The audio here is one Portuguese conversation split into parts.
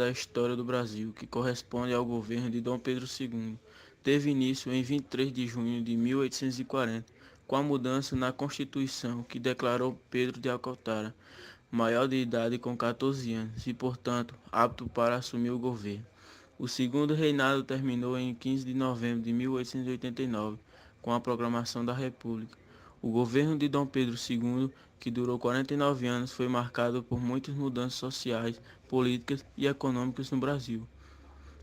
da história do Brasil, que corresponde ao governo de Dom Pedro II. Teve início em 23 de junho de 1840, com a mudança na Constituição que declarou Pedro de Alcântara maior de idade com 14 anos e, portanto, apto para assumir o governo. O segundo reinado terminou em 15 de novembro de 1889, com a proclamação da República. O governo de Dom Pedro II, que durou 49 anos, foi marcado por muitas mudanças sociais, políticas e econômicas no Brasil.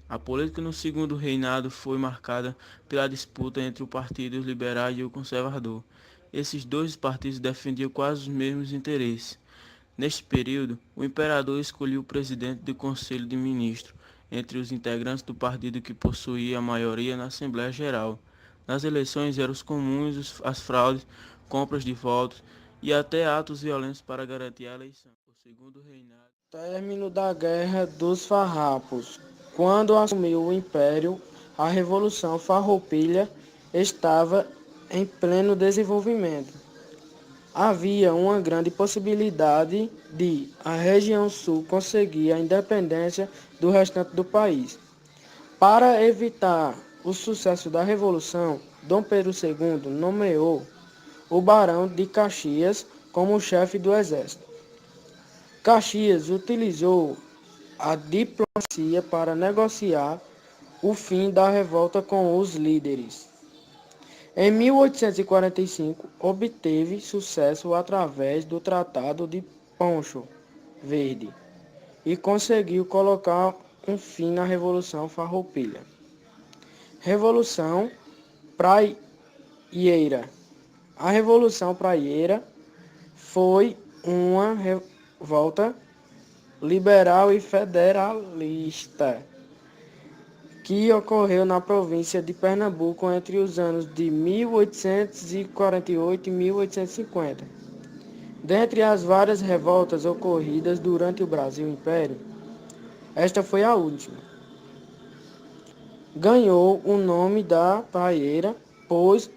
A política no segundo reinado foi marcada pela disputa entre o Partido Liberal e o Conservador. Esses dois partidos defendiam quase os mesmos interesses. Neste período, o imperador escolheu o presidente do Conselho de Ministros, entre os integrantes do partido que possuía a maioria na Assembleia Geral. Nas eleições eram comuns as fraudes, compras de votos e até atos violentos para garantir a eleição. O segundo reinado. Término da Guerra dos Farrapos. Quando assumiu o Império, a Revolução Farroupilha estava em pleno desenvolvimento. Havia uma grande possibilidade de a região sul conseguir a independência do restante do país. Para evitar o sucesso da Revolução, Dom Pedro II nomeou o Barão de Caxias como chefe do exército. Caxias utilizou a diplomacia para negociar o fim da revolta com os líderes. Em 1845, obteve sucesso através do Tratado de Poncho Verde e conseguiu colocar um fim na Revolução Farroupilha. Revolução Praieira. A Revolução Praieira foi uma revolta liberal e federalista que ocorreu na província de Pernambuco entre os anos de 1848 e 1850. Dentre as várias revoltas ocorridas durante o Brasil Império, esta foi a última. Ganhou o nome da Praieira, pois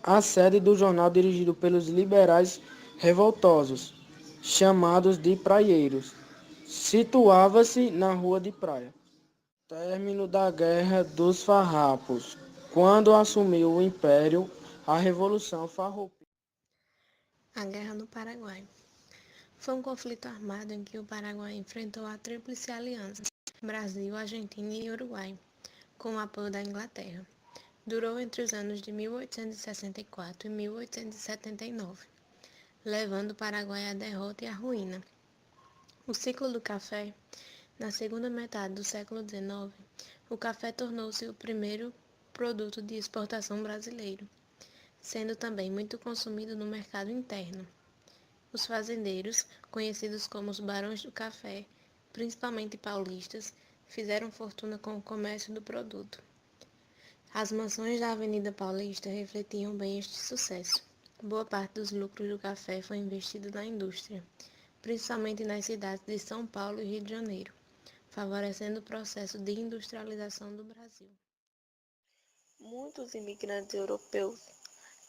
a sede do jornal dirigido pelos liberais revoltosos, chamados de praieiros, situava-se na Rua de Praia. Término da Guerra dos Farrapos. Quando assumiu o Império, a Revolução Farroupilha. A Guerra do Paraguai. Foi um conflito armado em que o Paraguai enfrentou a Tríplice Aliança, Brasil, Argentina e Uruguai, com o apoio da Inglaterra. Durou entre os anos de 1864 e 1879, levando o Paraguai à derrota e à ruína. O ciclo do café. Na segunda metade do século XIX, o café tornou-se o primeiro produto de exportação brasileiro, sendo também muito consumido no mercado interno. Os fazendeiros, conhecidos como os barões do café, principalmente paulistas, fizeram fortuna com o comércio do produto. As mansões da Avenida Paulista refletiam bem este sucesso. Boa parte dos lucros do café foi investido na indústria, principalmente nas cidades de São Paulo e Rio de Janeiro, favorecendo o processo de industrialização do Brasil. Muitos imigrantes europeus,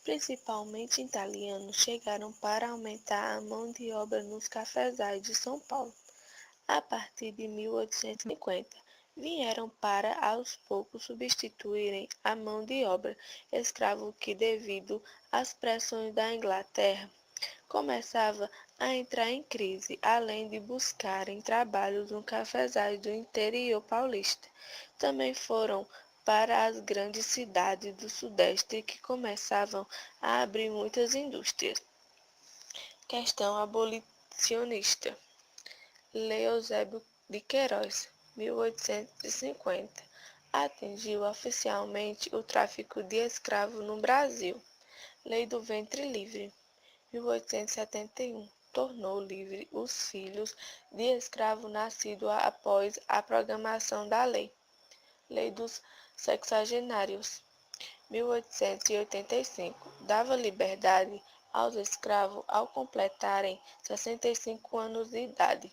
principalmente italianos, chegaram para aumentar a mão de obra nos cafezais de São Paulo. A partir de 1850, vieram para aos poucos substituírem a mão de obra escrava que, devido às pressões da Inglaterra, começava a entrar em crise, além de buscarem trabalhos no cafezais do interior paulista. Também foram para as grandes cidades do Sudeste que começavam a abrir muitas indústrias. Questão abolicionista. Lei Eusébio de Queiroz, 1850, atingiu oficialmente o tráfico de escravos no Brasil. Lei do Ventre Livre, 1871, tornou livre os filhos de escravo nascidos após a promulgação da lei. Lei dos Sexagenários, 1885, dava liberdade aos escravos ao completarem 65 anos de idade.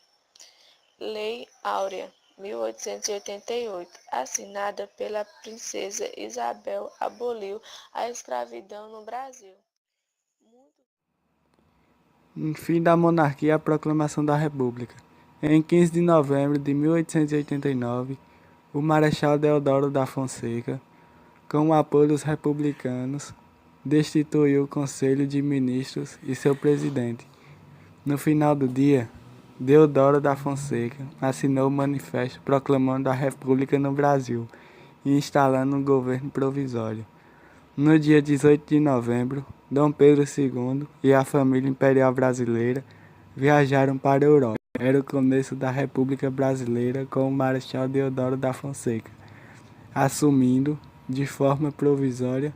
Lei Áurea, 1888, assinada pela princesa Isabel, aboliu a escravidão no Brasil. Fim da monarquia e a proclamação da República. Em 15 de novembro de 1889, o Marechal Deodoro da Fonseca, com o apoio dos republicanos, destituiu o Conselho de Ministros e seu presidente. No final do dia, Deodoro da Fonseca assinou o manifesto proclamando a República no Brasil e instalando um governo provisório. No dia 18 de novembro, Dom Pedro II e a família imperial brasileira viajaram para a Europa. Era o começo da República Brasileira com o Marechal Deodoro da Fonseca, assumindo, de forma provisória,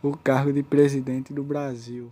o cargo de presidente do Brasil.